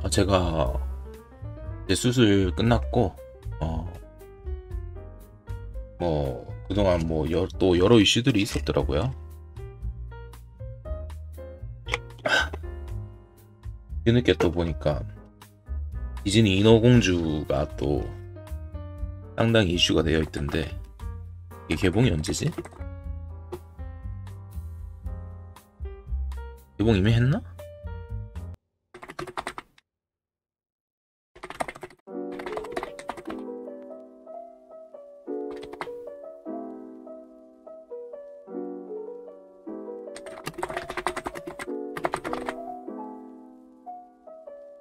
제가 이제 수술 끝났고, 그동안 또 여러 이슈들이 있었더라고요. 뒤늦게 또 보니까 디즈니 인어공주가 또 상당히 이슈가 되어 있던데, 이게 개봉이 언제지? 개봉 이미 했나?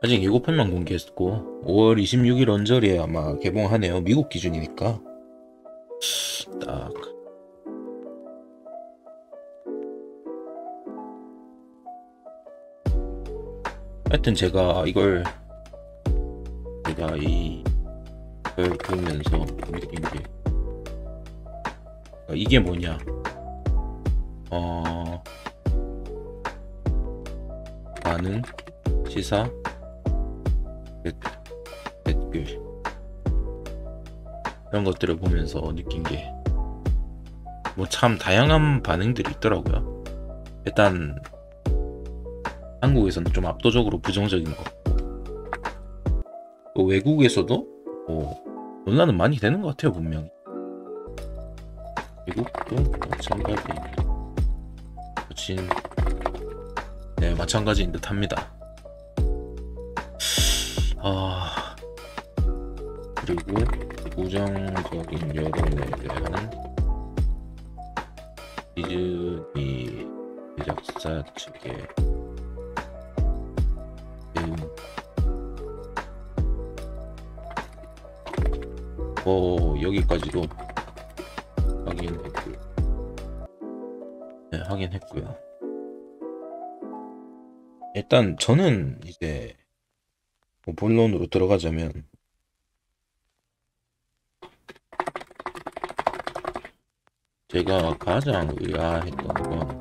아직 예고편만 공개했고 5월 26일 언저리에 아마 개봉하네요. 미국 기준이니까. 딱 하여튼 제가 이걸 보면서 느낀 게, 이게 뭐냐, 많은 시사 댓글 이런 것들을 보면서 느낀 게, 참 다양한 반응들이 있더라고요. 일단 한국에서는 좀 압도적으로 부정적인 거, 또 외국에서도 논란은 많이 되는 것 같아요. 분명히 미국도 마찬가지, 마찬가지인 듯 합니다. 그리고 부정적인 여론에 대한 디즈니 제작사 측의 대응, 여기까지도 확인했고요. 일단 저는 이제 본론으로 들어가자면, 제가 가장 의아했던 건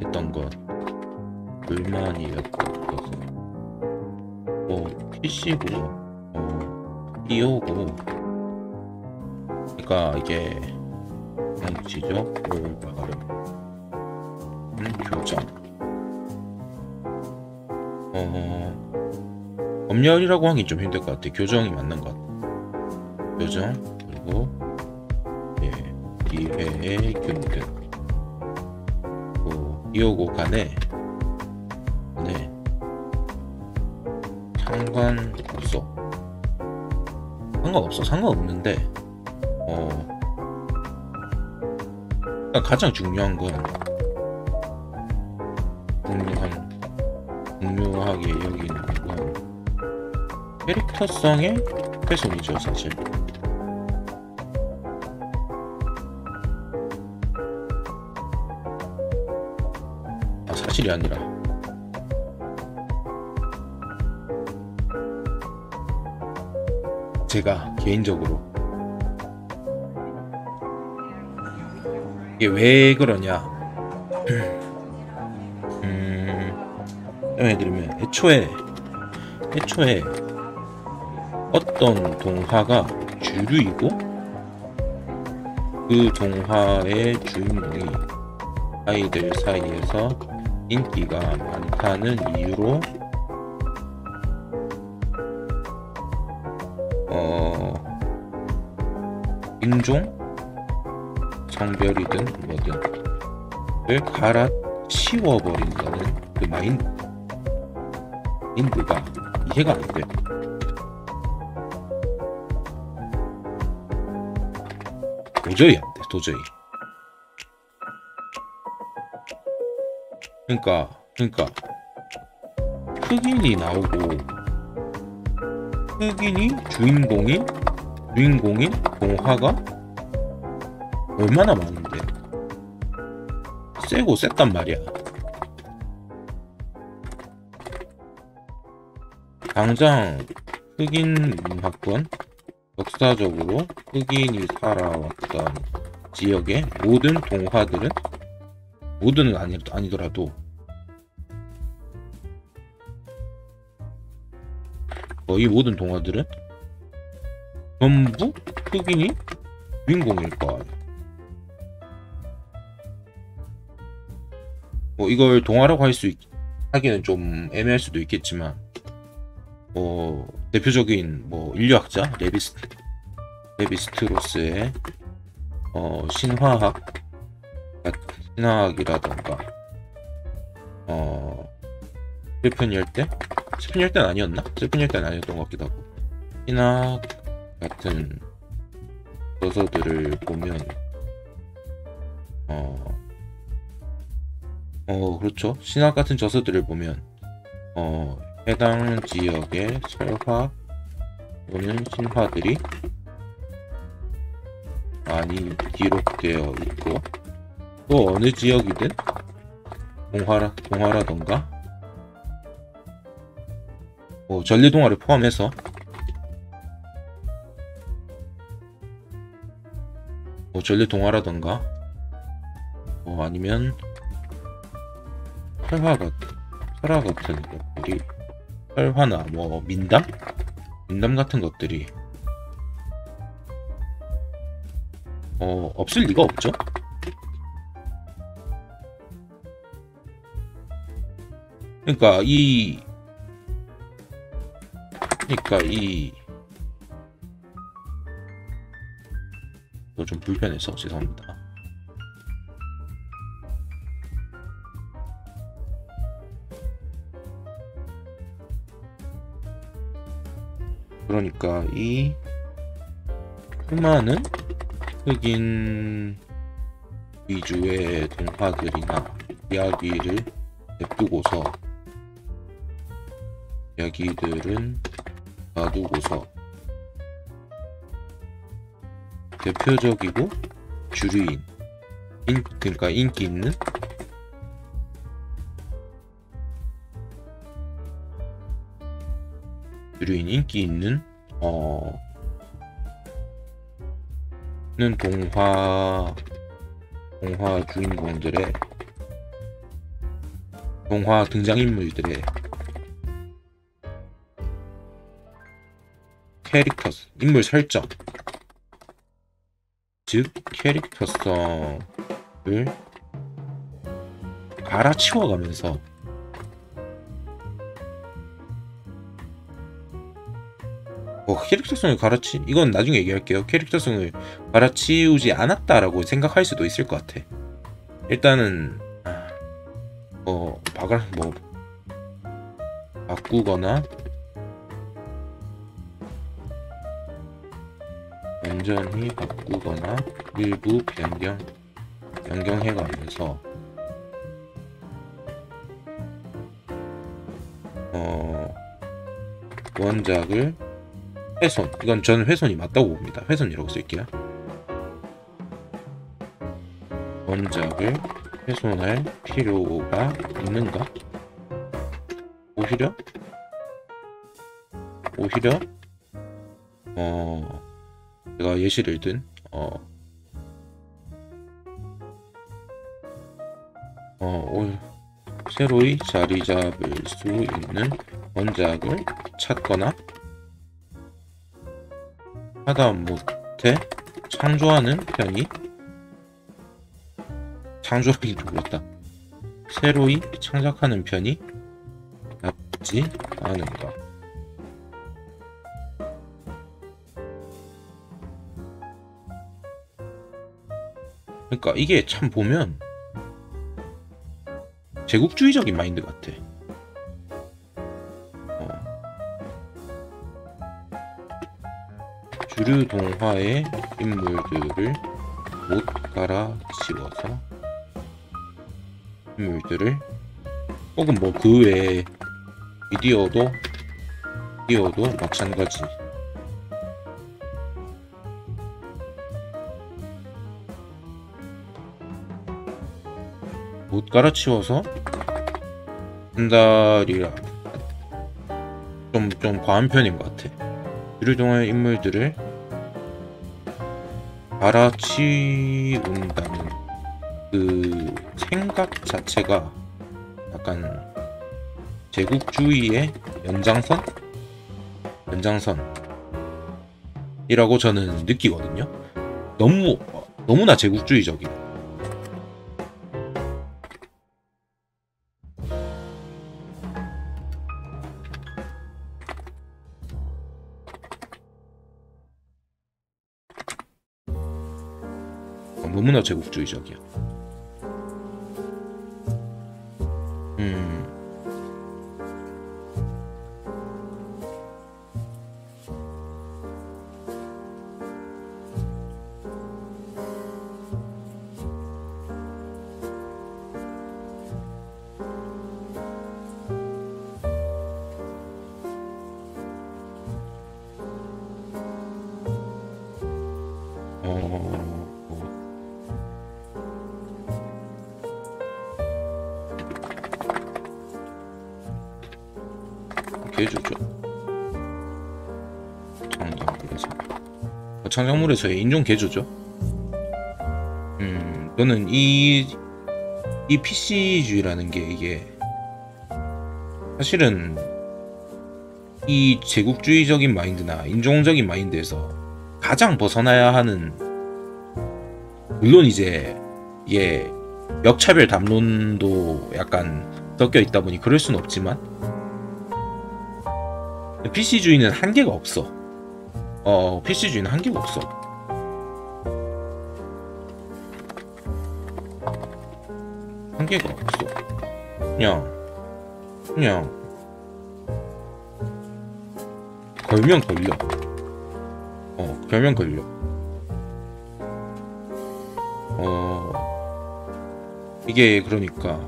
했던 것, 불만이었던 것은 PC고 띄우고, 그러니까 이게 뭐지죠? 교정, 검열이라고 하긴 좀 힘들 것 같아. 교정이 맞는 것 같아. 교정, 그리고 기회의 균등, 이오고 간에 상관없는데, 가장 중요한 건, 중요하게 여기는 건 캐릭터성의 훼손이죠, 사실. 사실이 아니라 제가 개인적으로 이게 왜 그러냐, 설명해드리면, 애초에 어떤 동화가 주류이고 그 동화의 주인공이 아이들 사이에서 인기가 많다는 이유로 인종, 성별이든 뭐든 을 갈아치워버린다는 그 마인드가 이해가 안 돼요. 도저히 안 돼, 도저히. 그러니까 흑인이 나오고, 흑인이 주인공인 동화가 얼마나 많은데, 세고 셌단 말이야. 당장 흑인 문화권, 역사적으로 흑인이 살아왔던 지역의 모든 동화들은 모드는 아니더라도 거의 모든 동화들은 전부 흑인이 주인공일 거야. 뭐 이걸 동화라고 하기는 좀 애매할 수도 있겠지만, 대표적인 뭐 인류학자 레비스트로스의 신화학이라던가 슬픈 열대? 슬픈 열대는 아니었나? 슬픈 열대는 아니었던 것 같기도 하고, 신화학 같은 저서들을 보면 그렇죠. 신학 같은 저서들을 보면 해당 지역의 설화 또는 신화들이 많이 기록되어 있고, 또 어느 지역이든 동화라던가 전래 동화를 포함해서 전래 동화라던가 아니면 설화 같은 것들이, 설화나 뭐 민담 같은 것들이 없을 리가 없죠. 그러니까 좀 불편해서 죄송합니다. 그러니까 이 수많은 흑인 위주의 동화들이나 이야기들은 놔두고서 대표적이고 주류인, 그러니까 인기 있는 동화 주인공들의, 동화 등장인물들의 인물 설정, 즉 캐릭터성을 갈아치워가면서 이건 나중에 얘기할게요. 캐릭터성을 갈아치우지 않았다라고 생각할 수도 있을 것 같아. 일단은 바꾸거나 완전히 바꾸거나 일부 변경해가면서 원작을 훼손, 이건 저는 훼손이 맞다고 봅니다. 훼손이라고 쓸게요. 원작을 훼손할 필요가 있는가? 오히려 제가 예시를 든 새로이 자리 잡을 수 있는 원작을 찾거나 하다못해 창조하는 편이, 창조하기 좀 그렇다, 새로이 창작하는 편이 낫지 않은가. 그러니까 이게 참 보면 제국주의적인 마인드 같아. 주류 동화의 인물들을 못 갈아치워서 인물들을, 혹은 뭐 그 외에 미디어도 마찬가지. 못 갈아치워서 한달이라 좀 과한 편인 것 같아. 주류 동화의 인물들을 갈아치운다는 그 그 생각 자체가 약간 제국주의의 연장선이라고 저는 느끼거든요. 너무나 제국주의적이고. 너무나 제국주의적이야. 해주죠. 창작물에서의 인종 개조죠. 저는 이 PC주의라는 게 이게 사실은 이 제국주의적인 마인드나 인종적인 마인드에서 가장 벗어나야 하는, 물론 이제 이게 역차별 담론도 약간 섞여 있다 보니 그럴 순 없지만 PC주의는 한계가 없어. PC주의는 한계가 없어. 한계가 없어. 그냥 걸면 걸려. 걸면 걸려. 이게 그러니까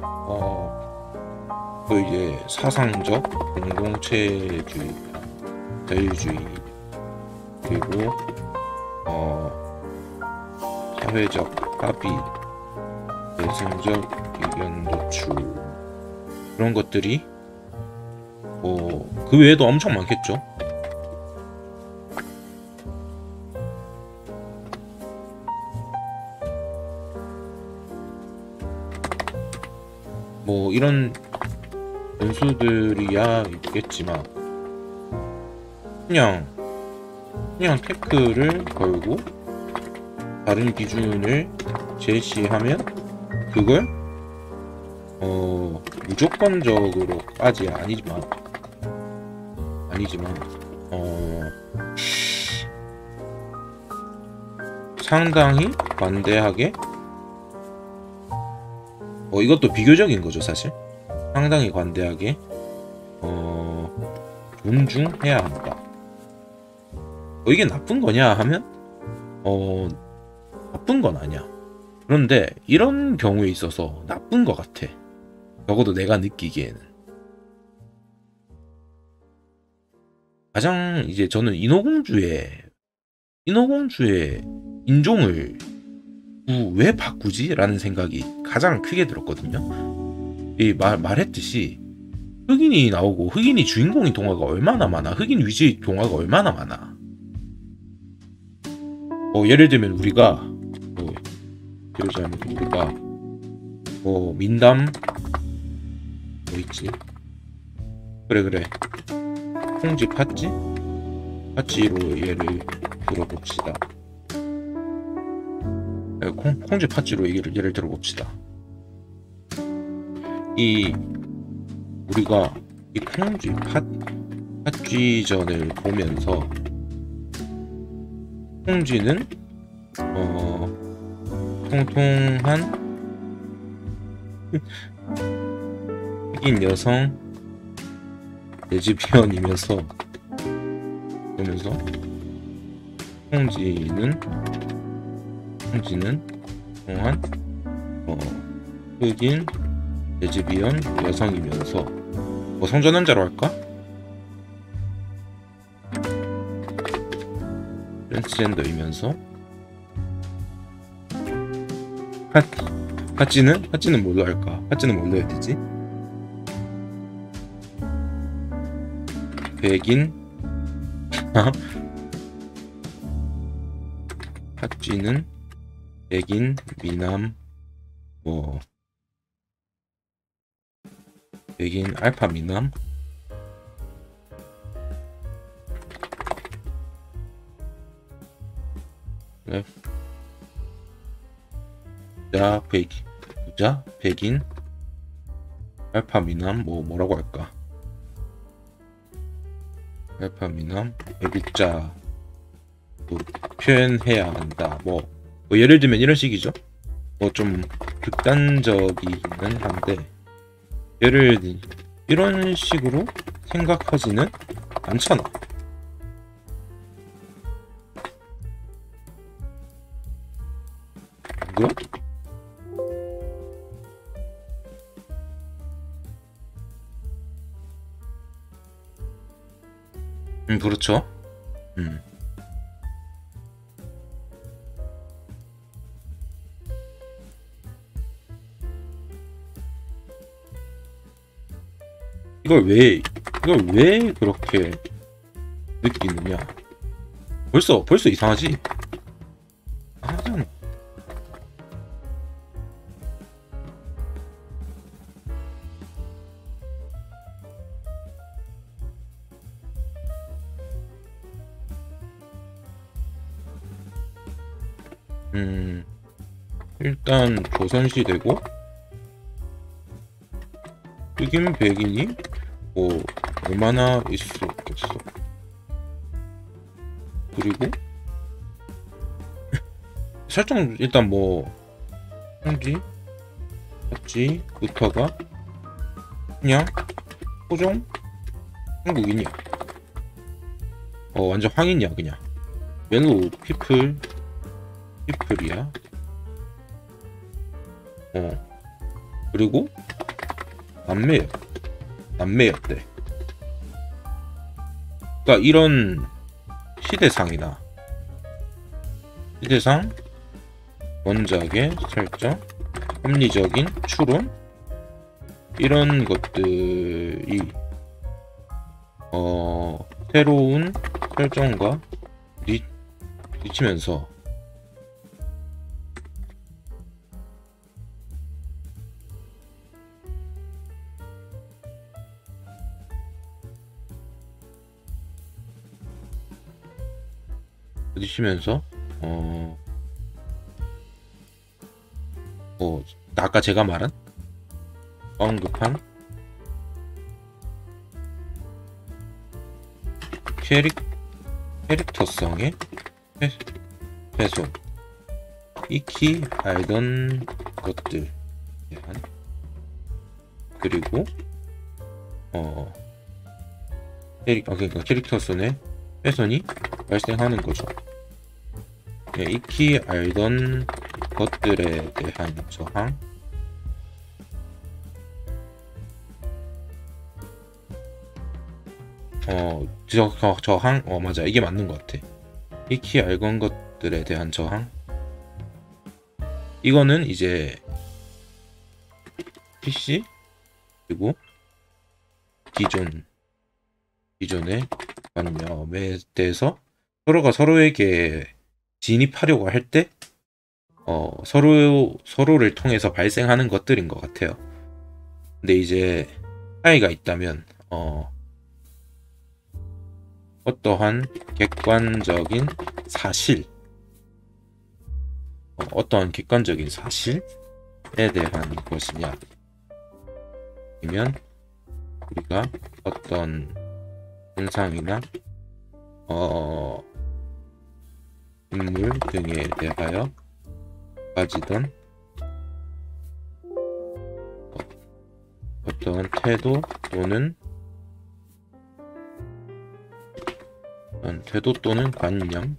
그 이제 사상적 공동체주의, 자유주의, 그리고 사회적 합의, 대승적 의견 도출, 그런 것들이 그 외에도 엄청 많겠죠. 뭐 이런 변수들이야 있겠지만 그냥 태클을 걸고 다른 기준을 제시하면 그걸 무조건적으로까지 아니지만 상당히 관대하게, 이것도 비교적인 거죠 사실. 상당히 관대하게 존중해야 한다. 이게 나쁜 거냐 하면 나쁜 건 아니야. 그런데 이런 경우에 있어서 나쁜 것 같아. 적어도 내가 느끼기에는. 가장 이제 저는 인어공주의 인종을 왜 바꾸지? 라는 생각이 가장 크게 들었거든요. 말했듯이 흑인이 나오고 흑인이 주인공인 동화가 얼마나 많아. 흑인 위주의 동화가 얼마나 많아. 예를 들면 우리가 민담 뭐 있지? 그래 콩쥐 팥쥐로 예를 들어봅시다. 콩쥐 팥쥐로 예를 들어봅시다. 우리가 이 콩쥐 팥쥐전을 보면서 콩쥐는 통통한 흑인 여성 레즈비언이면서 보면서 콩쥐는 통통한 흑인 레즈비언 여성이면서 성전환자로 할까? 트랜스젠더이면서 팥쥐는 뭘로 할까? 팥쥐는 뭘로 해야 되지? 백인 팥쥐는 백인 미남 뭐 백인 알파 미남 네. 부자 백인 알파 미남 뭐라고 할까? 알파 미남 애국자 표현해야 한다. 뭐 예를 들면 이런 식이죠. 뭐 좀 극단적이기는 한데 이런 식으로 생각하지는 않잖아. 그래? 그렇죠. 음. 이걸 왜 그렇게 느끼느냐? 벌써 이상하지? 하잖아. 일단 조선시대고 흑인 백인이 뭐 얼마나 있었겠어. 그리고 설정 일단 뭐 형지 같지부터가 그냥 토종 한국인이야. 완전 황인이야 그냥. 멜로우 피플이야. 그리고 남매였대. 그러니까 이런 시대상 원작의 설정, 합리적인 추론 이런 것들이 새로운 설정과 부딪히면서 아까 제가 말한 언급한 캐릭터성의 훼손, 익히 알던 것들 대한 그리고 그러니까 캐릭터성의 훼손이 발생하는 거죠. 네, 익히 알던 것들에 대한 저항, 저항, 맞아, 이게 맞는 것 같아. 익히 알던 것들에 대한 저항. 이거는 이제 PC 그리고 기존의 관념에 대해서 서로가 서로에게 진입하려고 할 때 서로를 통해서 발생하는 것들인 것 같아요. 근데 이제 차이가 있다면 어떠한 객관적인 사실에 대한 것이냐, 아니면 우리가 어떤 현상이나 인물 등에 대하여 가지던 어떤 태도 또는 관념,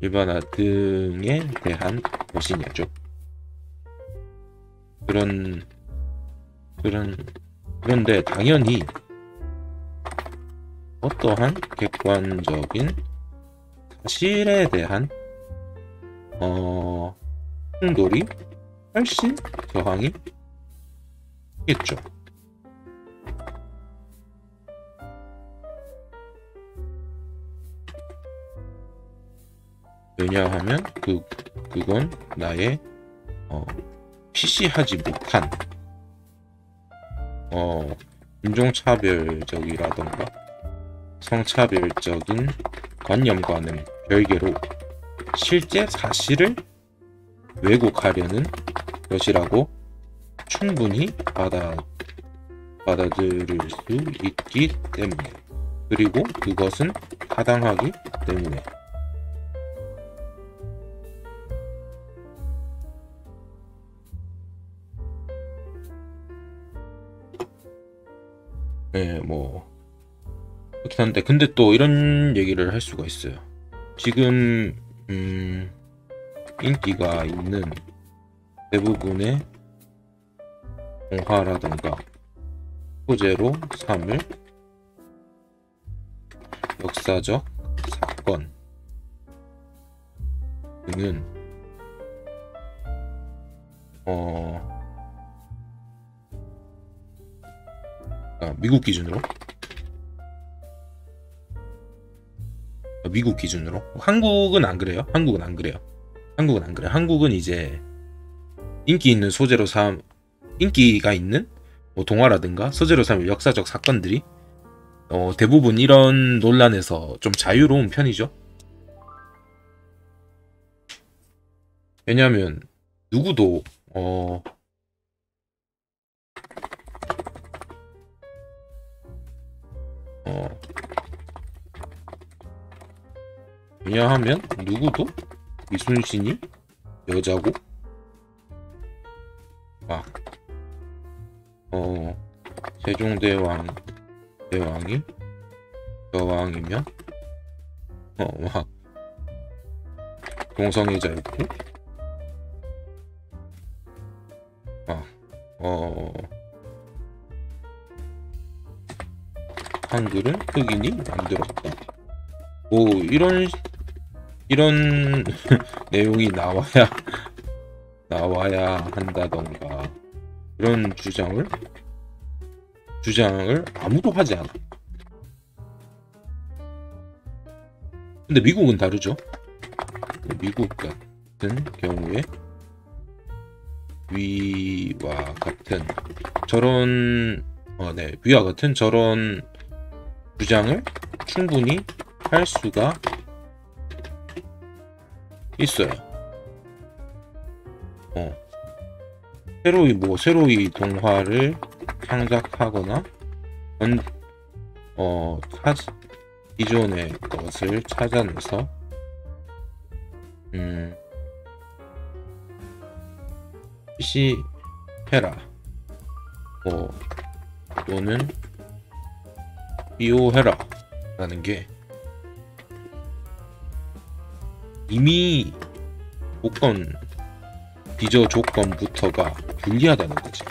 일반화 등에 대한 것이냐죠. 그런데 당연히 어떠한 객관적인 사실에 대한 충돌이 훨씬 저항이 있겠죠. 왜냐하면 그건 나의 PC하지 못한 인종차별적이라던가 성차별적인 관념과는 별개로 실제 사실을 왜곡하려는 것이라고 충분히 받아들일 수 있기 때문에, 그리고 그것은 타당하기 때문에. 네, 뭐 그렇긴 한데, 근데 또 이런 얘기를 할 수가 있어요. 지금 인기가 있는 대부분의 동화라던가 소재로 삼을 역사적 사건 등은 미국 기준으로 한국은 안 그래요. 한국은 이제 인기가 있는 뭐 동화라든가 소재로 삼을 역사적 사건들이 대부분 이런 논란에서 좀 자유로운 편이죠. 왜냐하면 누구도 왜냐하면 누구도 이순신이 여자고 막 세종대왕이 여왕이면 막 동성애자였고 한글은 흑인이 만들었다. 뭐 이런 내용이 나와야 한다던가 그런 주장을 아무도 하지 않아. 근데 미국은 다르죠. 미국 같은 경우에 위와 같은 저런 주장을 충분히 할 수가 있어요. 새로이 동화를 창작하거나 기존의 것을 찾아내서 PC해라 또는 비호해라 라는 게 이미 기저 조건부터가 불리하다는 거지.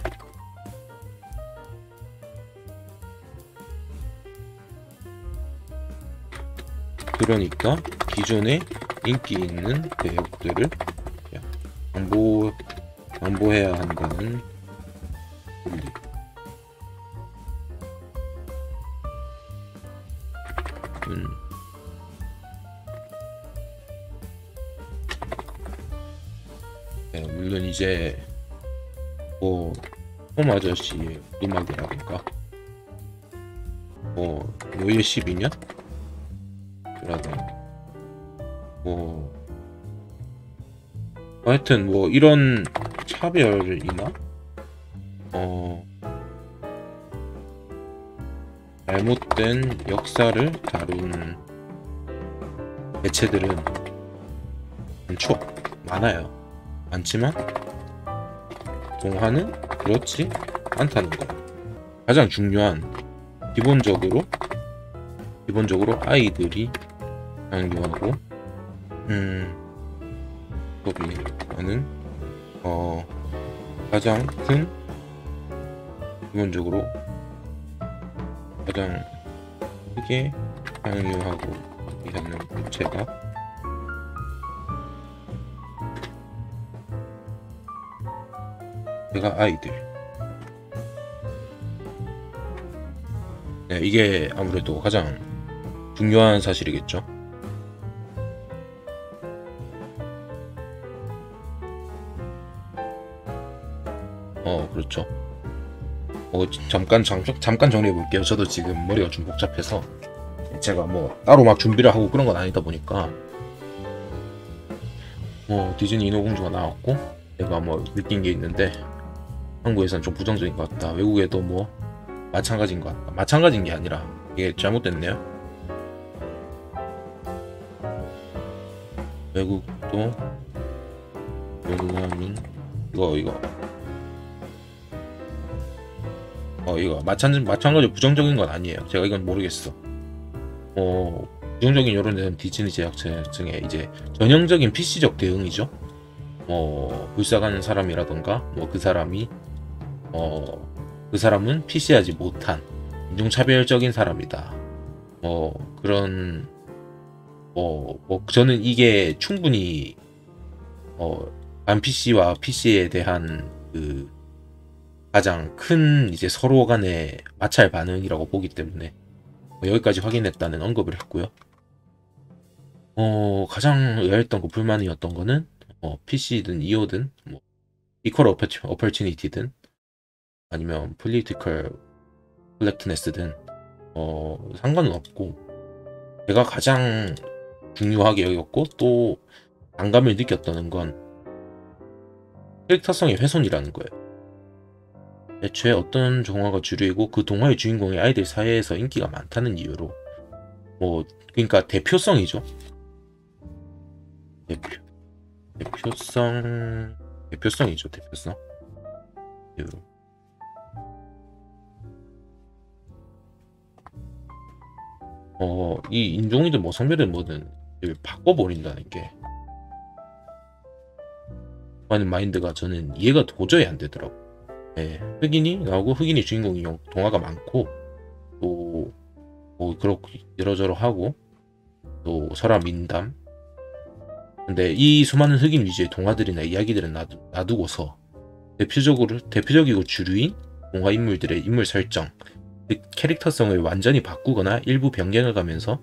그러니까 기존에 인기 있는 대역들을 양보해야 한다는 논리. 물론 이제 뭐 홈 아저씨의 음악이라든가 뭐 노예 12년 라든가 뭐 하여튼 뭐 이런 차별이나 잘못된 역사를 다룬 매체들은 많지만 동화는 그렇지 않다는 거. 가장 중요한 기본적으로 아이들이 강요하고 소비하는 가장 크게 강요하고 소비하는 매체가 아이들. 네, 이게 아무래도 가장 중요한 사실이겠죠. 좋죠. 잠깐 정리해 볼게요. 저도 지금 머리가 좀 복잡해서 제가 뭐 따로 막 준비를 하고 그런 건 아니다 보니까 디즈니 인어공주가 나왔고 내가 뭐 느낀 게 있는데 한국에선 좀 부정적인 것 같다. 외국에도 뭐 마찬가지인 것 같다. 마찬가지인 게 아니라 이게 잘못됐네요. 외국도 하면 이거 마찬가지 부정적인 건 아니에요. 제가 이건 모르겠어. 부정적인 여론에는 디즈니 제작자 중에 이제 전형적인 PC적 대응이죠. 불쌍한 사람이라던가 그 사람은 PC하지 못한 인종차별적인 사람이다. 그런 저는 이게 충분히 반 PC와 PC에 대한 그 가장 큰 이제 서로 간의 마찰 반응이라고 보기 때문에 여기까지 확인했다는 언급을 했고요. 가장 의아했던 거, 불만이었던 거는 PC든 EO든 뭐 이퀄 어퍼튜니티든 아니면 폴리티컬 correctness든 상관은 없고, 제가 가장 중요하게 여겼고 또 반감을 느꼈다는 건 캐릭터성의 훼손이라는 거예요. 애초에 어떤 동화가 주류이고 그 동화의 주인공이 아이들 사이에서 인기가 많다는 이유로 그러니까 대표성이죠. 대표성이죠. 대표성. 이 인종이든 뭐 성별이든 뭐든 바꿔버린다는 게 하는 마인드가 저는 이해가 도저히 안 되더라고. 흑인이 나오고 흑인이 주인공인 동화가 많고 또 그렇게 이러저러 하고 또 설화 민담. 근데 이 수많은 흑인 위주의 동화들이나 이야기들은 놔두고서 대표적이고 주류인 동화 인물들의 인물 설정, 캐릭터성을 완전히 바꾸거나 일부 변경을 가면서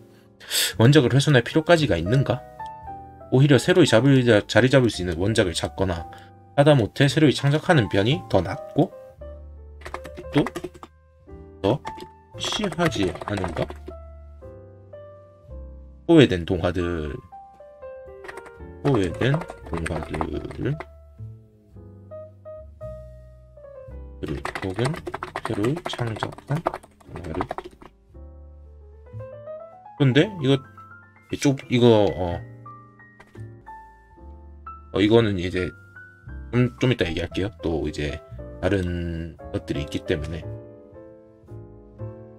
원작을 훼손할 필요까지가 있는가? 오히려 새로이 자리 잡을 수 있는 원작을 찾거나 하다못해 새로이 창작하는 편이 더 낫고 또 더 취하지 않은가? 소외된 동화들을 혹은 새로이 창작한 동화를. 근데 이거는 이제 좀 이따 얘기할게요. 또 이제 다른 것들이 있기 때문에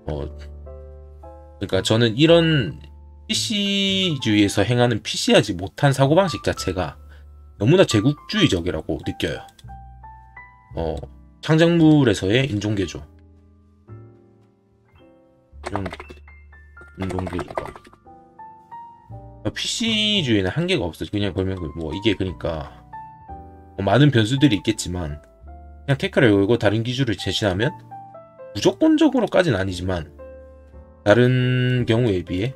그러니까 저는 이런 PC주의에서 행하는 PC하지 못한 사고방식 자체가 너무나 제국주의적이라고 느껴요. 창작물에서의 인종개조. 인종개조가 PC주의는 한계가 없어. 그냥 이게 그러니까 많은 변수들이 있겠지만 그냥 태클을 열고 다른 기준을 제시하면 무조건적으로까지는 아니지만 다른 경우에 비해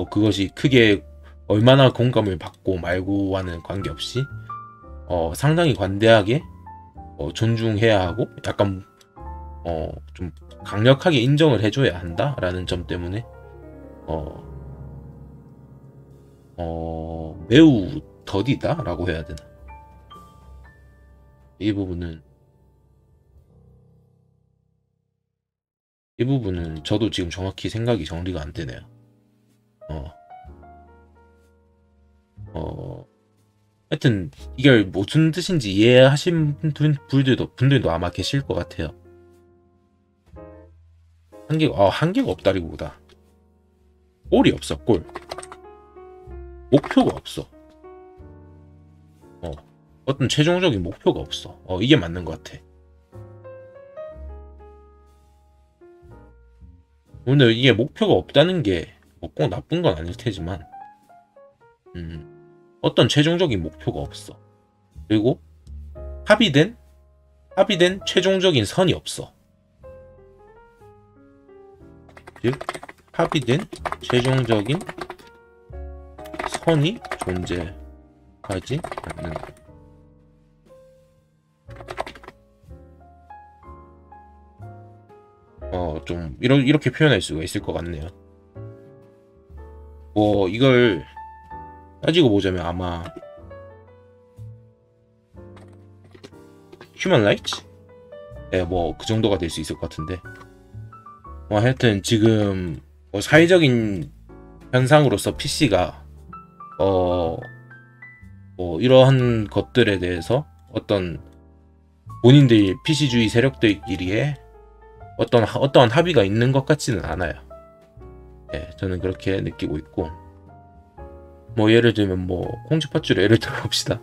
그것이 크게 얼마나 공감을 받고 말고와는 관계없이 상당히 관대하게 존중해야 하고 약간 좀 강력하게 인정을 해줘야 한다라는 점 때문에 매우 더디다라고 해야 되나? 이 부분은 저도 지금 정확히 생각이 정리가 안 되네요. 하여튼 이걸 무슨 뜻인지 이해하신 분들도 아마 계실 것 같아요. 한계가 없다기보다 골이 없어. 목표가 없어. 어떤 최종적인 목표가 없어. 이게 맞는 것 같아. 오늘 이게 목표가 없다는 게 꼭 나쁜 건 아닐 테지만 어떤 최종적인 목표가 없어. 그리고 합의된 최종적인 선이 없어. 즉 합의된 최종적인 선이 존재하지 않는다. 좀 이렇게 표현할 수가 있을 것 같네요. 뭐 이걸 따지고 보자면 아마 휴먼 라이츠? 네, 뭐 그 정도가 될 수 있을 것 같은데. 뭐 하여튼 지금 뭐 사회적인 현상으로서 PC가 뭐 이러한 것들에 대해서 어떤 본인들 PC주의 세력들끼리의 어떠한 합의가 있는 것 같지는 않아요. 네, 저는 그렇게 느끼고 있고, 뭐 예를 들면 뭐 콩쥐팥쥐를 예를 들어 봅시다.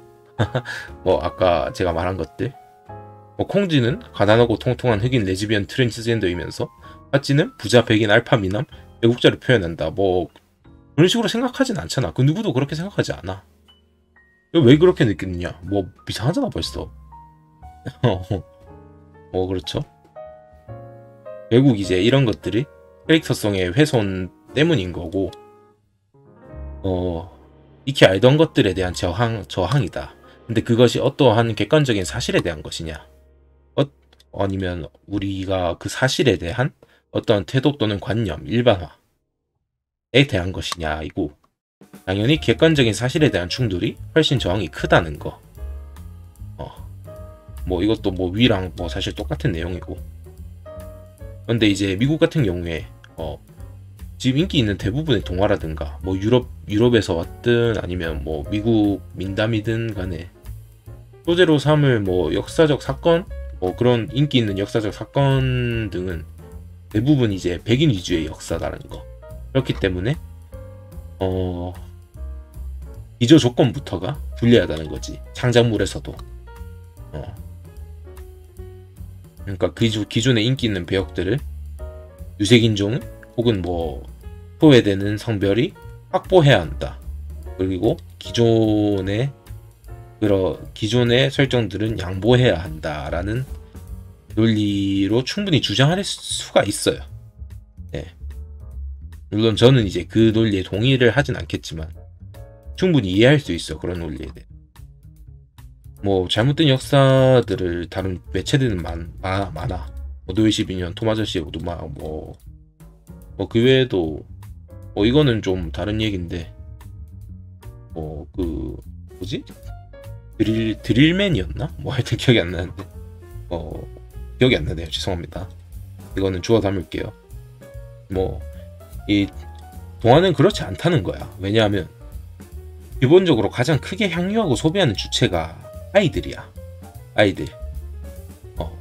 뭐 아까 제가 말한 것들, 뭐 콩쥐는 가난하고 통통한 흑인 레즈비언 트랜스젠더이면서 팥쥐는 부자 백인 알파 미남 애국자를 표현한다. 뭐 그런 식으로 생각하진 않잖아. 그 누구도 그렇게 생각하지 않아. 왜 그렇게 느끼느냐? 뭐 이상하잖아 벌써. 그렇죠. 결국 이제 이런 것들이 캐릭터성의 훼손 때문인 거고, 익히 알던 것들에 대한 저항이다. 근데 그것이 어떠한 객관적인 사실에 대한 것이냐, 아니면 우리가 그 사실에 대한 어떠한 태도 또는 관념, 일반화에 대한 것이냐이고, 당연히 객관적인 사실에 대한 충돌이 훨씬 저항이 크다는 거. 뭐 이것도 뭐 위랑 뭐 사실 똑같은 내용이고. 근데 이제 미국 같은 경우에 지금 인기 있는 대부분의 동화라든가 뭐 유럽에서 왔든 아니면 뭐 미국 민담이든 간에 소재로 삼을 뭐 역사적 사건, 뭐 그런 인기 있는 역사적 사건 등은 대부분 이제 백인 위주의 역사다라는 거. 그렇기 때문에 기저 조건부터가 불리하다는 거지. 창작물에서도. 그러니까 기존에 인기 있는 배역들을 유색인종 혹은 뭐 소외되는 성별이 확보해야 한다. 그리고 기존의 설정들은 양보해야 한다라는 논리로 충분히 주장할 수가 있어요. 네. 물론 저는 이제 그 논리에 동의를 하진 않겠지만 충분히 이해할 수 있어. 그런 논리에 대해. 뭐 잘못된 역사들을 다룬 매체들은 많아. 노예 12년, 토마저씨의 오두막, 뭐 그 외에도 뭐 이거는 좀 다른 얘기인데, 뭐 그 뭐지? 드릴맨이었나? 뭐 하여튼 기억이 안 나는데, 기억이 안 나네요. 죄송합니다. 이거는 주워 담을게요. 뭐 이 동화는 그렇지 않다는 거야. 왜냐하면 기본적으로 가장 크게 향유하고 소비하는 주체가 아이들이야. 아이들.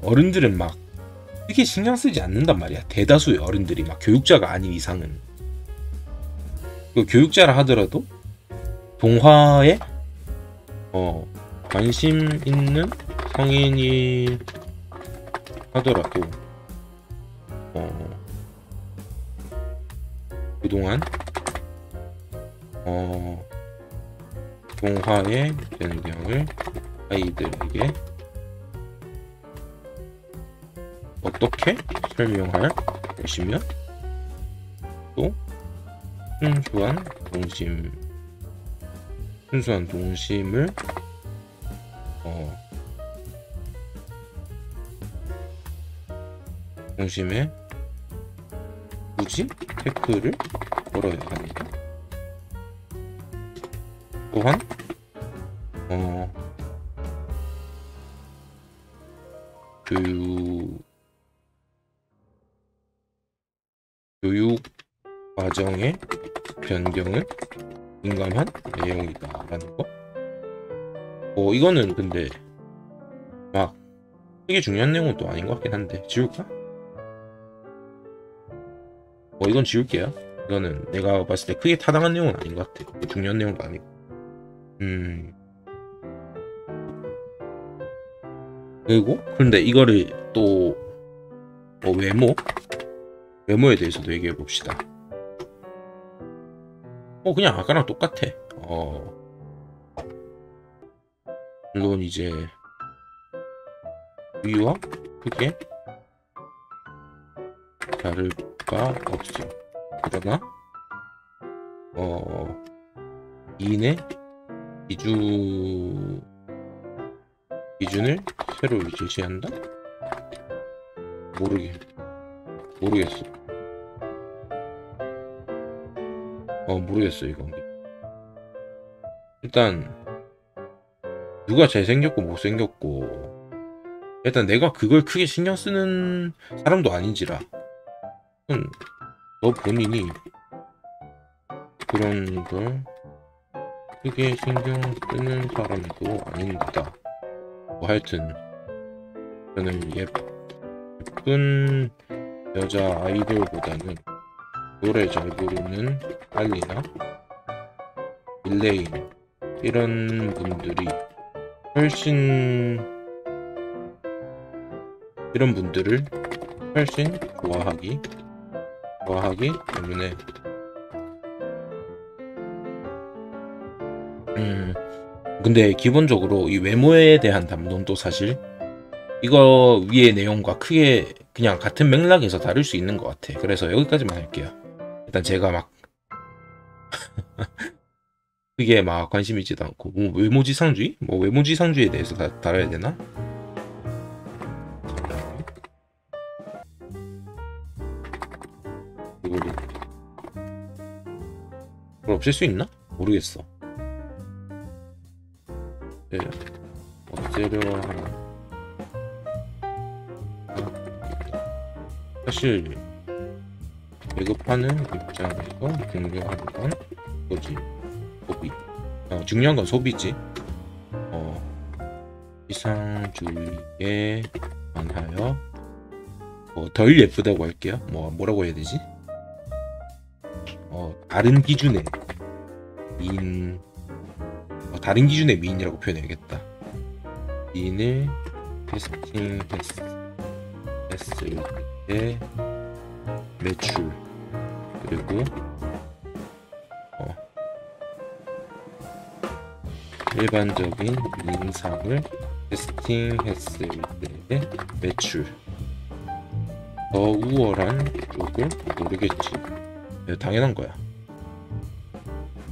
어른들은 막 크게 신경 쓰지 않는단 말이야. 대다수의 어른들이 막 교육자가 아닌 이상은. 교육자라 하더라도 동화에 관심 있는 성인이 하더라도 그동안 동화의 변경을 아이들에게 어떻게 설명할 것이며, 또 순수한 동심을 동심에 굳이 태클을 걸어야 합니다. 또한 교육 과정의 변경은 민감한 내용이다라는 거. 이거는 근데 막 되게 중요한 내용은 또 아닌 것 같긴 한데 지울까? 이건 지울게요. 이거는 내가 봤을 때 크게 타당한 내용은 아닌 것 같아. 중요한 내용도 아니고. 그리고 근데 이거를 또 외모에 대해서도 얘기해 봅시다. 그냥 아까랑 똑같아. 물론 이제 위와 크게 다를 바 없어. 그러나 이인의 기준을 새로 제시한다? 모르게. 모르겠어. 모르겠어 이거. 일단 누가 잘생겼고 못생겼고 일단 내가 그걸 크게 신경 쓰는 사람도 아닌지라 너 본인이 그런 걸 크게 신경 쓰는 사람도 아닌다. 뭐 하여튼 저는 예쁜 여자 아이돌보다는 노래 잘 부르는 알리나 일레인 이런 분들이 훨씬 이런 분들을 훨씬 좋아하기 때문에 근데 기본적으로 이 외모에 대한 담론도 사실 이거 위의 내용과 크게 그냥 같은 맥락에서 다룰 수 있는 것 같아. 그래서 여기까지만 할게요. 일단 제가 막 그게 막 관심 있지도 않고 뭐 외모지상주의? 뭐 외모지상주의에 대해서 다뤄야 되나? 이걸 없앨 수 있나? 모르겠어. 네, 없애려 하나? 사실 배급하는 입장에서 중요한 건 뭐지? 소비. 중요한 건 소비지. 이상주의에 관하여 덜 예쁘다고 할게요. 뭐라고 해야 되지? 다른 기준의 미인, 다른 기준의 미인이라고 표현해야겠다. 미인을 캐스팅했을 때 매출 그리고 일반적인 미인상을 캐스팅했을 때의 매출 더 우월한 쪽을 모르겠지. 당연한 거야.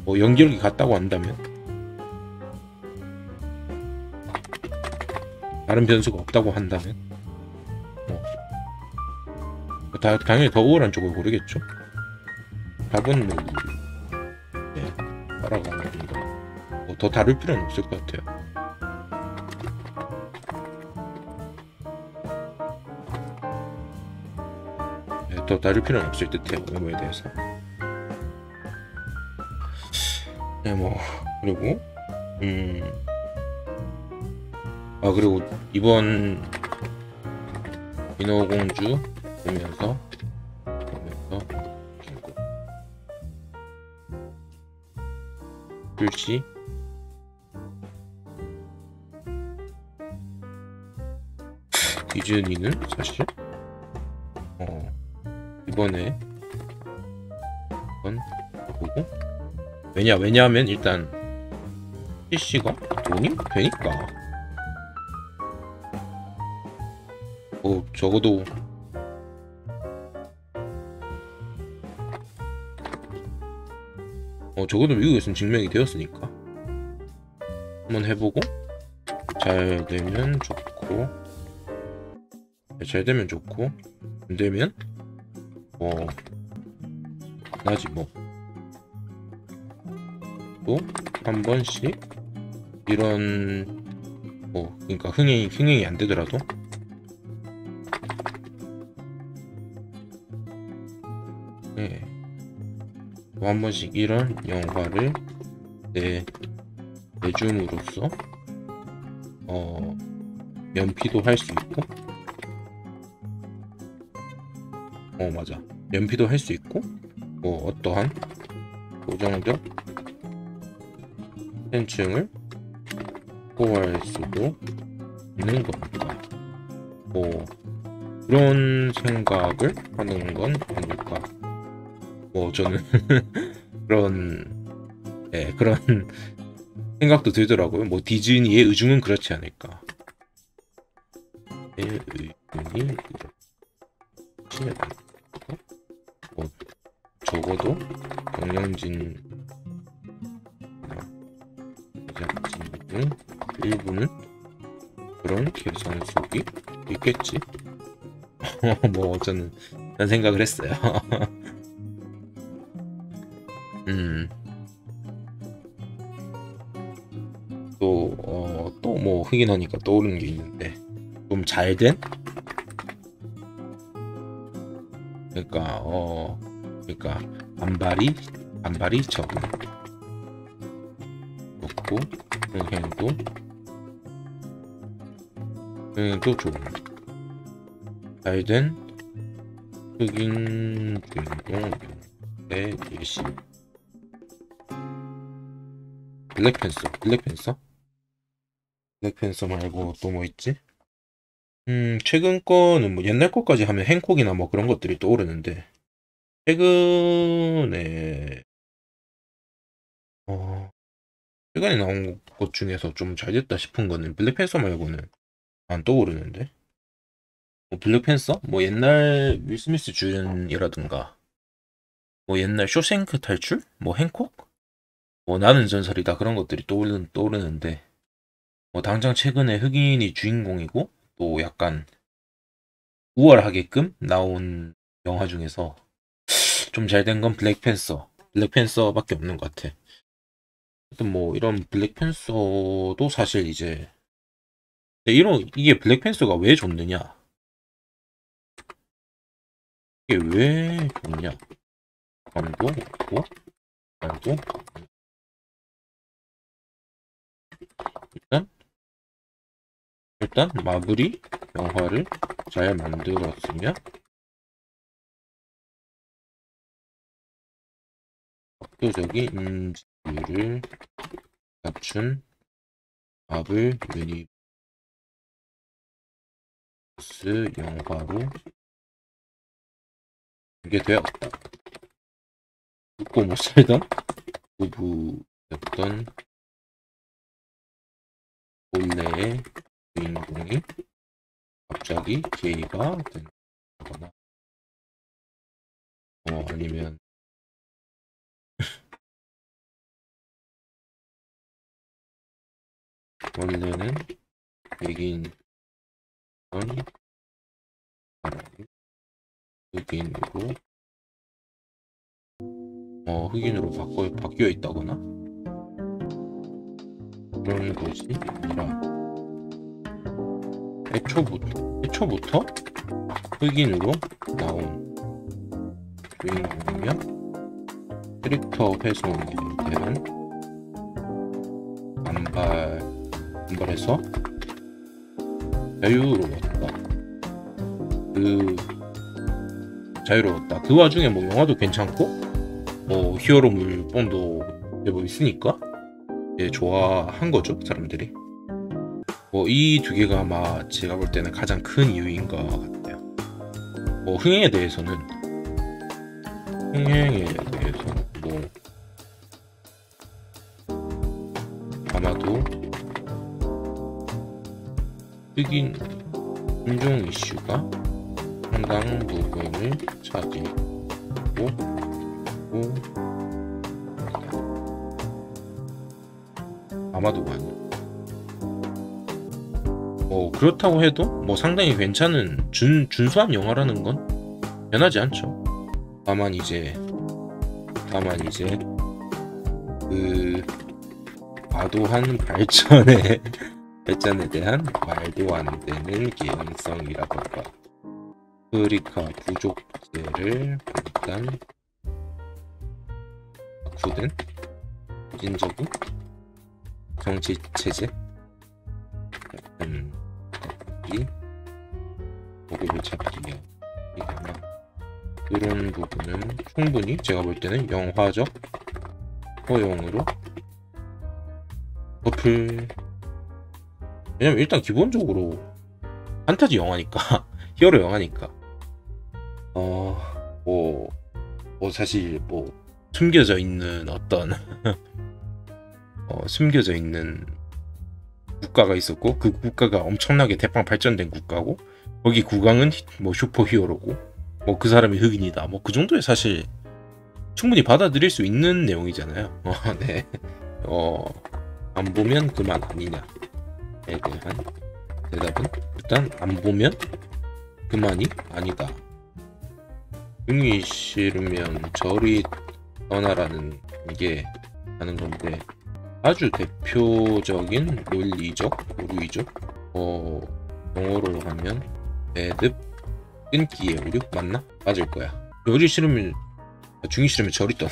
연기력이 같다고 한다면 다른 변수가 없다고 한다면 당연히 더 우월한 쪽을 고르겠죠. 답은 따라가는 겁니다. 더 다룰 필요는 없을 것 같아요. 더 다룰 필요는 없을 듯해요. 외모에 대해서. 그리고 그리고 이번 인어공주 보면서 출시 디즈니는 사실 이번에 보고 왜냐하면 일단 PC가 돈이 되니까 적어도 미국에서는 증명이 되었으니까 한번 해보고 잘 되면 좋고 안 되면 나지 또 한 번씩 이런 그러니까 흥행이 안 되더라도 또 한 번씩 이런 영화를 내줌으로써 연피도 할 수 있고 맞아 연피도 할 수 있고 어떠한 고정적 팬층을 확보할 수도 있는 겁니다. 그런 생각을 하는 건 아닐까. 저는 그런 생각도 들더라고요. 디즈니의 의중은 그렇지 않을까. 의중이 그렇지 않을까. 적어도 경영진 제작진 중 일부는 그런 계산 속이 있겠지. 저는 라는 생각을 했어요. 또 뭐 흑인하니까 떠오르는 게 있는데, 좀 잘된? 그러니까 반발이 적은 좋고, 흥행도 좋은 잘된 흑인 주인공의 예시. 블랙팬서 말고 또 뭐 있지? 최근 거는 뭐 옛날 거까지 하면 행콕이나 뭐 그런 것들이 떠오르는데, 최근에 최근에 나온 것 중에서 좀 잘 됐다 싶은 거는 블랙팬서 말고는 안 떠오르는데. 뭐 블랙팬서? 뭐 옛날 윌 스미스 주연이라든가, 뭐 옛날 쇼생크 탈출? 뭐 행콕? 뭐 나는 전설이다, 그런 것들이 떠오르는데, 뭐 당장 최근에 흑인이 주인공이고 또 약간 우월하게끔 나온 영화 중에서 좀 잘 된 건 블랙팬서밖에 없는 것 같아. 하여튼 뭐 이런 블랙팬서도 사실 이제 이게 블랙팬서가 왜 좋느냐, 이게 왜 좋냐, 감도 없고 말도. 일단 마블이 영화를 잘 만들었으며 압도적인 인지도를 갖춘 마블 유니버스 영화로 공개되었다. 웃고 못 살던 부부였던 본래의 주인공이 갑자기 게이가 된다거나, 아니면 원래는 백인이던 사람이 흑인으로 바뀌어 있다거나, 그런 것이 아니라 애초부터 흑인으로 나온 주인공이며 캐릭터 훼손에 대한 반발해서 자유로웠다. 그 와중에 뭐 영화도 괜찮고 뭐 히어로 물뽕도 되고 있으니까 좋아한 거죠, 사람들이. 뭐 이 두 개가 아마 제가 볼 때는 가장 큰 이유인 것 같아요. 뭐 흥행에 대해서는 뭐 아마도 흑인 인종 이슈가 상당 부분을 차지하고 아마도 많이. 뭐 그렇다고 해도 뭐 상당히 괜찮은 준수한 영화라는 건 변하지 않죠. 다만 이제 그 과도한 발전에 대한 말도 안 되는 개연성이라던가 아프리카 부족제를 반단 악후된 부진적인 정치 체제 이 고개를 잡기 위하거나, 그런 부분은 충분히 제가 볼 때는 영화적 허용으로 왜냐면 일단 기본적으로 판타지 영화니까 히어로 영화니까 뭐 사실 뭐 숨겨져 있는 어떤 숨겨져 있는 국가가 있었고, 그 국가가 엄청나게 대빵 발전된 국가고, 거기 국왕은 뭐 슈퍼 히어로고, 뭐 그 사람이 흑인이다, 뭐 그 정도에 사실 충분히 받아들일 수 있는 내용이잖아요. 네. 안 보면 그만 아니냐에 대한 대답은 일단 안 보면 그만이 아니다 등이 싫으면 저리 떠나라는 게 하는 건데, 아주 대표적인 논리적 오류이죠. 영어로 하면 매듭 끊기의 오류 맞나? 맞을 거야. 저리 싫으면 중이 싫으면 저리 떠나.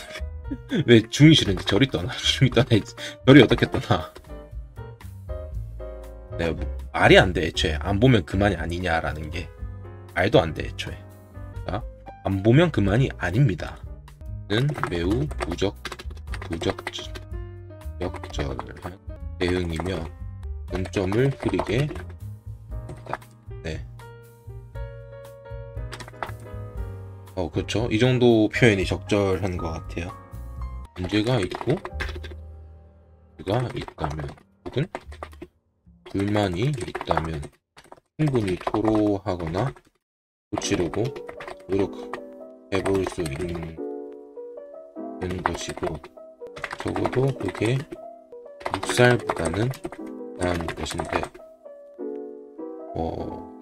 왜 중이 싫은데 저리 떠나? 중이 떠나야지. 저리 어떻게 떠나? 내가 말이 안 돼. 애초에 안 보면 그만이 아니냐라는 게 말도 안 돼. 애초에 안 보면 그만이 아닙니다. 는 매우 부적절한 대응이며 논점을 흐리게 했다. 네. 그렇죠. 이 정도 표현이 적절한 것 같아요. 문제가 있고 가 있다면 혹은 불만이 있다면 충분히 토로하거나 고치려고 노력해볼 수 있는 것이고, 적어도 그게 묵살보다는 나은 것인데,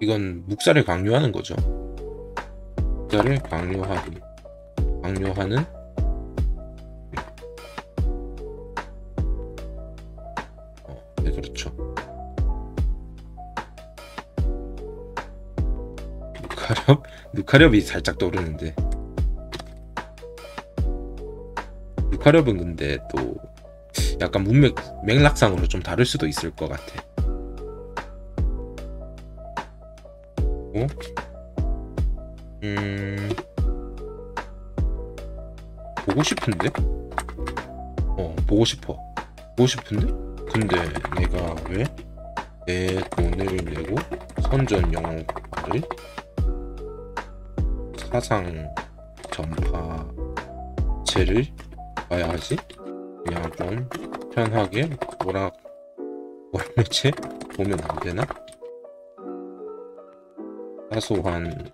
이건 묵살을 강요하는 거죠. 묵살을 강요하는 네, 그렇죠. 누카렵이 살짝 떠오르는데, 누카렵은 근데 또 약간 맥락상으로 좀 다를 수도 있을 것 같아. 보고 싶은데? 보고 싶은데? 근데 내가 왜 내 돈을 내고 선전 영화를 사상 전파체를 봐야 하지? 그냥 좀 편하게 오락매체 보면 안 되나? 사소한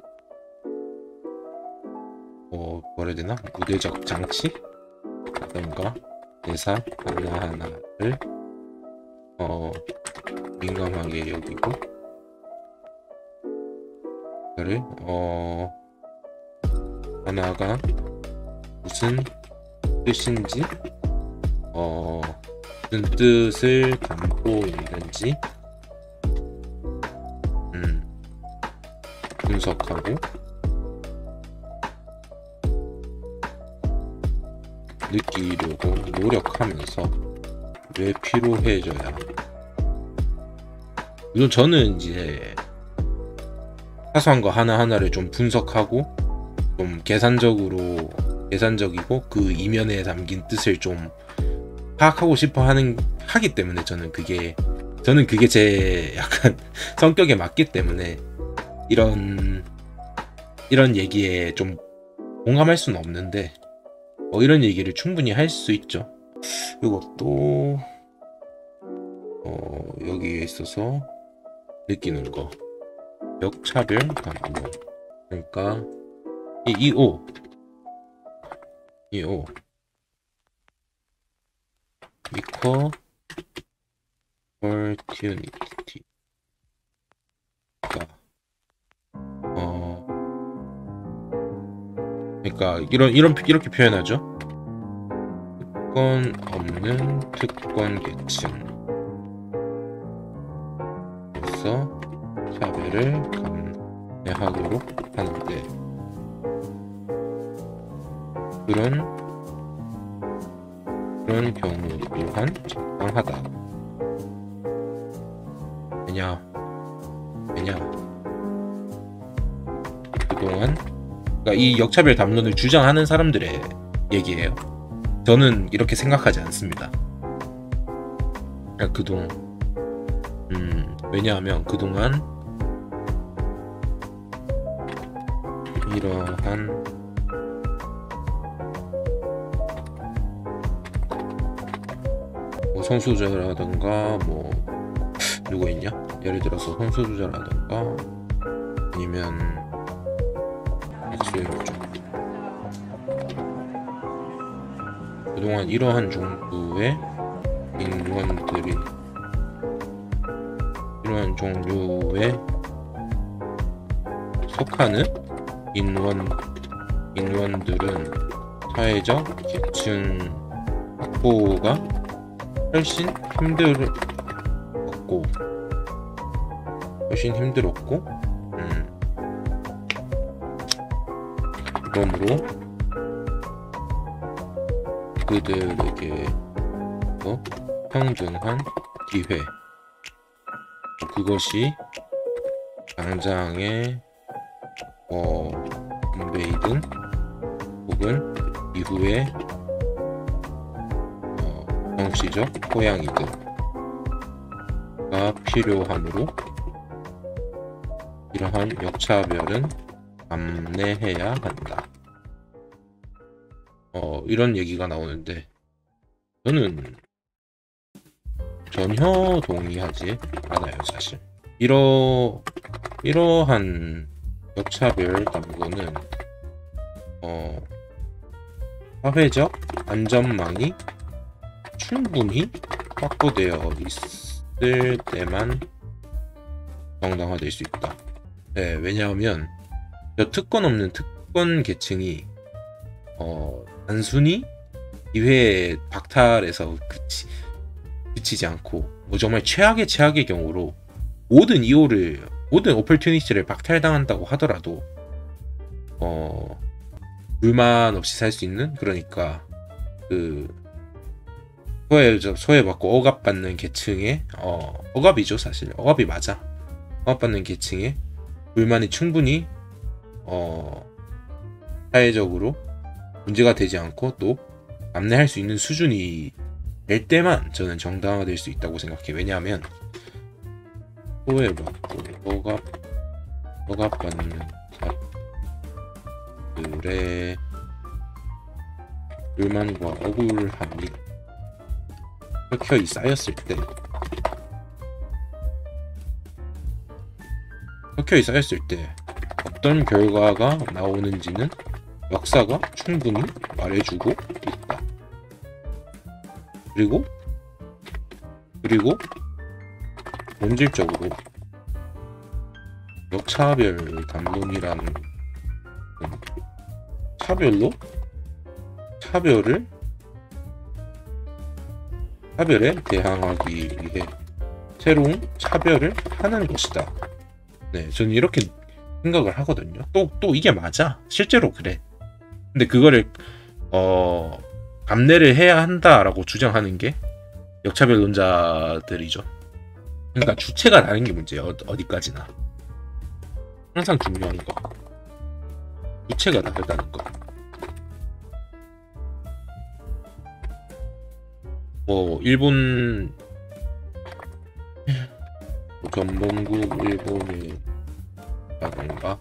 뭐라 해야 되나? 무대적 장치? 라던가 대사 하나하나를 민감하게 여기고, 그를 하나가 무슨 뜻인지, 무슨 뜻을 담고 있는지 분석하고 느끼려고 노력하면서 왜 필요해져야. 물론 저는 이제 사소한 거 하나하나를 좀 분석하고 좀 계산적이고 그 이면에 담긴 뜻을 좀 파악하고 싶어 하기 때문에 저는 그게 제 약간 성격에 맞기 때문에 이런 얘기에 좀 공감할 수는 없는데, 이런 얘기를 충분히 할 수 있죠. 그리고 또 여기에 있어서 느끼는 거, 역차별 감정. 그러니까 이 O equal opportunity. 그러니까 이렇게 표현하죠. 특권 없는 특권 계층으로서 차별을 감내하도록 하는데, 그런 경우 또한 적당하다. 왜냐 그동안, 그러니까 이 역차별 담론을 주장하는 사람들의 얘기예요. 저는 이렇게 생각하지 않습니다. 왜냐하면 그동안 이러한 성소수자라든가 누가 있냐? 예를 들어서 성소수자라든가 아니면 그동안 이러한 종류의 속하는 인원들은 사회적 계층 확보가 훨씬 힘들었고 그러므로 그들에게 더 평등한 기회, 그것이 당장의 분배이든 혹은 이후의 정치적 포양이든가 필요하므로 이러한 역차별은 감내해야 한다. 이런 얘기가 나오는데 저는 전혀 동의하지 않아요, 사실. 이러한 역차별 당구는 사회적 안전망이 충분히 확보되어 있을 때만 정당화될 수 있다. 네, 왜냐하면 특권 없는 특권 계층이 단순히 기회 박탈에서 그치지 않고 정말 최악의 경우로 모든 오퍼튜니티를 박탈당한다고 하더라도 불만 없이 살 수 있는, 그러니까 그 소외받고 억압받는 계층의 억압이죠, 사실. 억압이 맞아. 억압받는 계층의 불만이 충분히 사회적으로 문제가 되지 않고 또 감내할 수 있는 수준이 될 때만 저는 정당화될 수 있다고 생각해. 왜냐하면 소외받고 억압받는 사람들의 불만과 억울함이 켜켜이 쌓였을 때 어떤 결과가 나오는지는 역사가 충분히 말해주고 있다. 그리고 본질적으로 역차별 담론이라는 차별에 대항하기 위해 새로운 차별을 하는 것이다. 네, 저는 이렇게 생각을 하거든요. 또 이게 맞아. 실제로 그래. 근데 그거를 감내를 해야 한다라고 주장하는 게 역차별론자들이죠. 그러니까 주체가 다른 게 문제예요. 어디까지나. 항상 중요한 거. 주체가 다르다는 거. 일본 견본국 일본의 라던가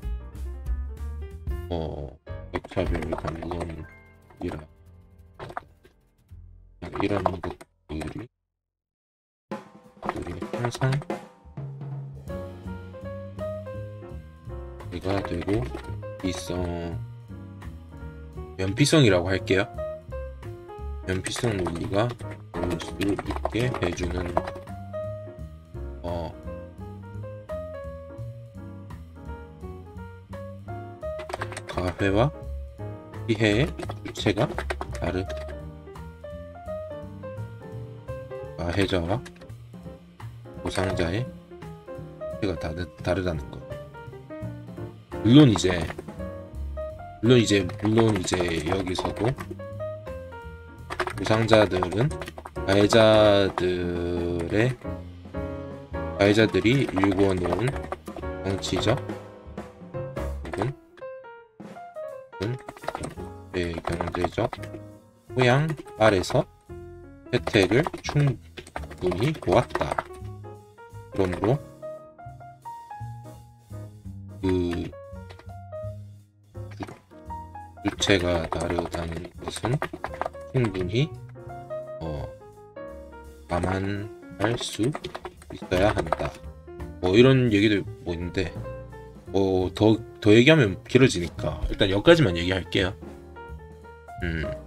역차별 담론이라 이런 것들이 항상 얘가 되고 연피성이라고 할게요. 연피성 논리가 볼 수 있게 해주는 가해와 피해의 주체가 가해자와 보상자의 주체가 다르다는 것. 물론 이제 여기서도 보상자들은 가해자들이 일궈놓은 정치적 혹은 경제적 토양 아래서 혜택을 충분히 보았다. 그러므로 그 주체가 다르다는 것은 충분히 감안할 수 있어야 한다. 이런 얘기도 있는데 더 얘기하면 길어지니까 일단 여기까지만 얘기할게요. 그럼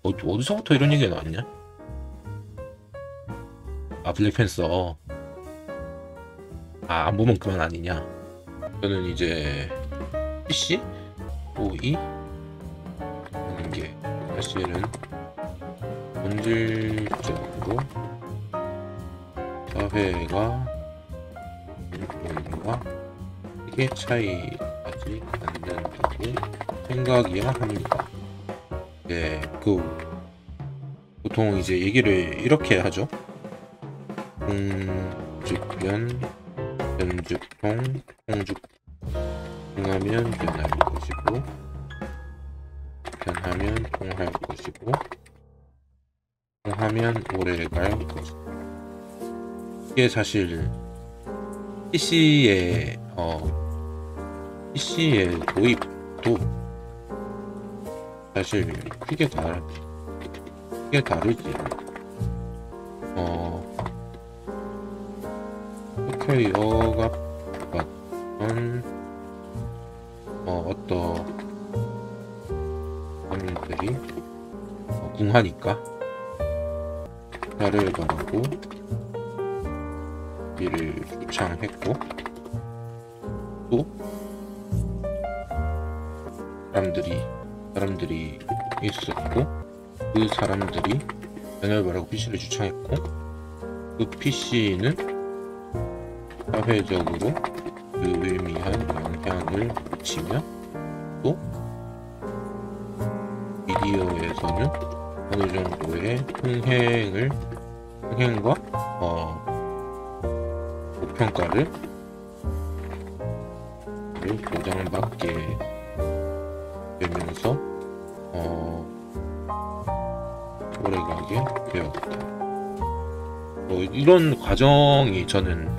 어디서부터 이런 얘기가 나왔냐? 블랙팬서 안 보면 그만 아니냐? 저는 이제 PC OE 하는 게 사실은 본질적으로 사회가 인권과 크게 차이하지 않는다고 생각이야 합니다. 네, 보통 이제 얘기를 이렇게 하죠. 공죽변, 변죽통, 통죽. 통하면 변할 것이고, 변하면 통할 것이고, 통하면 오래갈 것이고. 이게 사실 PC의 도입도 사실 크게 다르지. 소프트웨어가 봤던 어떤 사람들이 궁하니까 나를 바라고 이를 주창했고, 또 사람들이 있었고, 그 사람들이 나를 바라고 PC를 주창했고, 그 PC는 사회적으로 유의미한 영향을 미치며, 또 미디어에서는 어느 정도의 흥행과 고평가를 보장받게 되면서 오래가게 되었다. 이런 과정이 저는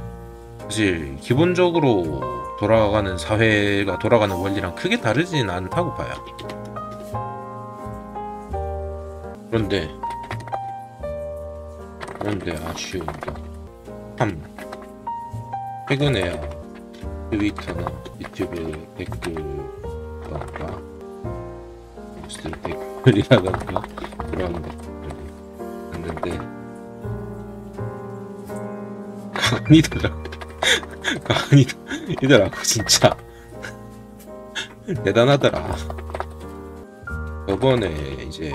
사실 기본적으로 돌아가는 사회가 돌아가는 원리랑 크게 다르진 않다고 봐요. 그런데 아쉬운 거, 참 최근에야 트위터나 유튜브 댓글이라던가 무슨 댓글이라던가 그런 것들이 있는데 강의더라고 진짜 대단하더라. 저번에 이제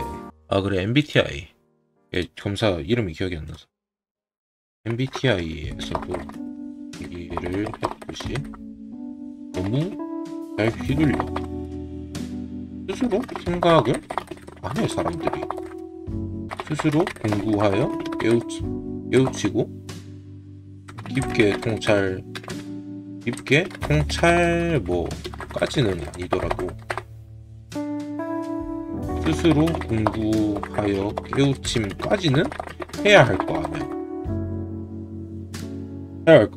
그래, MBTI 검사 이름이 기억이 안 나서 MBTI에서도 얘기를 했듯이 너무 잘 휘둘려. 스스로 생각을 안 해. 사람들이 스스로 공부하여 깨우치고 깊게 통찰 뭐까지는 아니더라도 스스로 공부하여 깨우침까지는 해야 할 거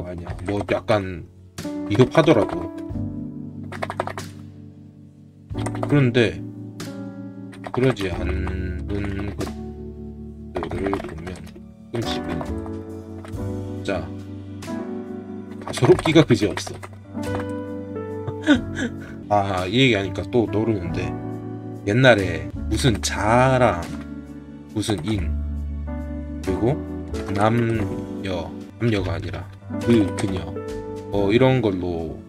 아니야. 뭐 약간 비겁하더라도. 그런데 그러지 않는 것들을 보면 가끔씩은 진짜 가소롭기가 그지없어. 이 얘기하니까 또 떠오르는데, 옛날에 무슨 자랑, 무슨 인, 그리고 남녀가 아니라 그녀, 이런 걸로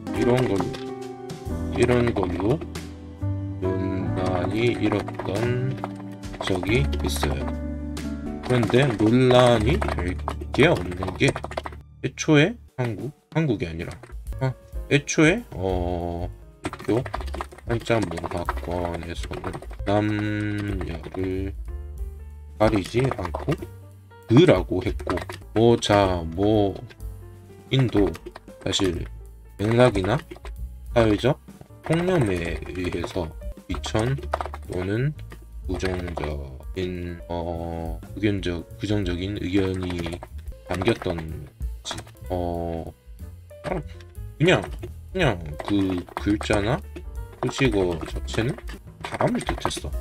논란이 일었던 적이 있어요. 그런데 논란이 될 게 없는 게, 애초에 한국이 아니라 애초에 학교 한자문화권에서는 남녀를 가리지 않고 그라고 했고, 인도 사실 맥락이나 사회적 통념에 의해서 비천 또는 부정적인 의견이 담겼던 그냥 그 글자나 표시어 자체는 바람을 뜻했어.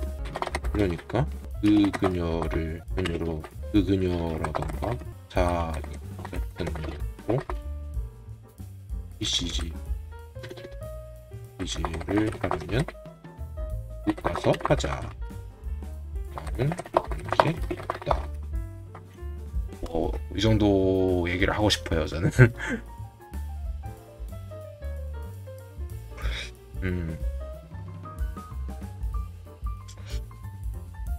그러니까 그 그녀라던가 자 같은 거 PC를 하려면 국 가서 하자 라는 것이 있다. 이 정도 얘기를 하고 싶어요, 저는. 음.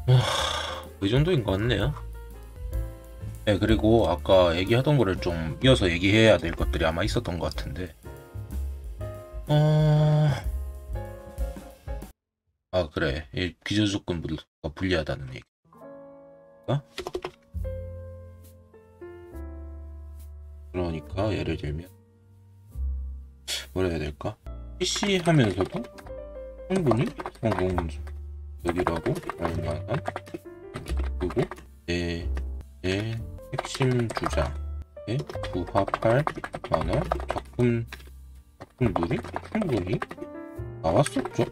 와, 이 정도인 것 같네요. 네, 그리고 아까 얘기하던 거를 좀 이어서 얘기해야 될 것들이 아마 있었던 것 같은데, 어, 아, 그래. 이 기저조건부가 불리하다는 얘기가? 그러니까 예를 들면 뭐라 해야 될까? PC 하면서도 충분히 성공적이라고 할 만한, 그리고 내 핵심 주장에 부합할 만한 작품들이 충분히 나왔었죠.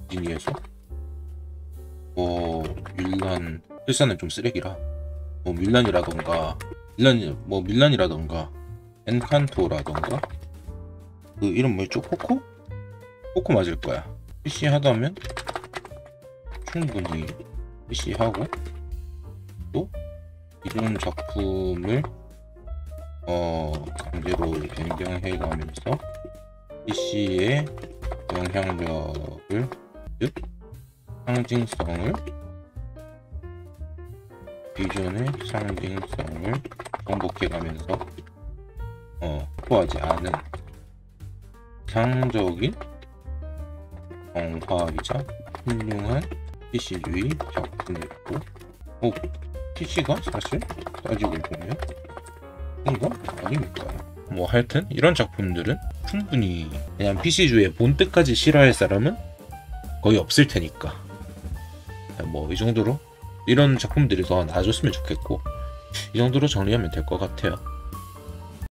디즈니에서 뭐 뮬란, 일산은 좀 쓰레기라, 뭐 밀란이라던가 엔칸토라던가, 그 이름 뭐였죠? 코코 맞을 거야. PC 하다면 충분히 PC하고, 또 이런 작품을 강제로 변경해가면서 PC의 영향력을, 즉 상징성을, 비전의 상징성을 정복해가면서 확보하지 않은 상적인 정화이자 훌륭한 PC주의 작품이고, PC가 사실 따지고 보면 그런 거 아닙니까? 뭐 하여튼 이런 작품들은 충분히 그냥 PC주의 본뜻까지 싫어할 사람은 거의 없을 테니까, 뭐 이 정도로 이런 작품들이 더 나아졌으면 좋겠고, 이 정도로 정리하면 될 것 같아요.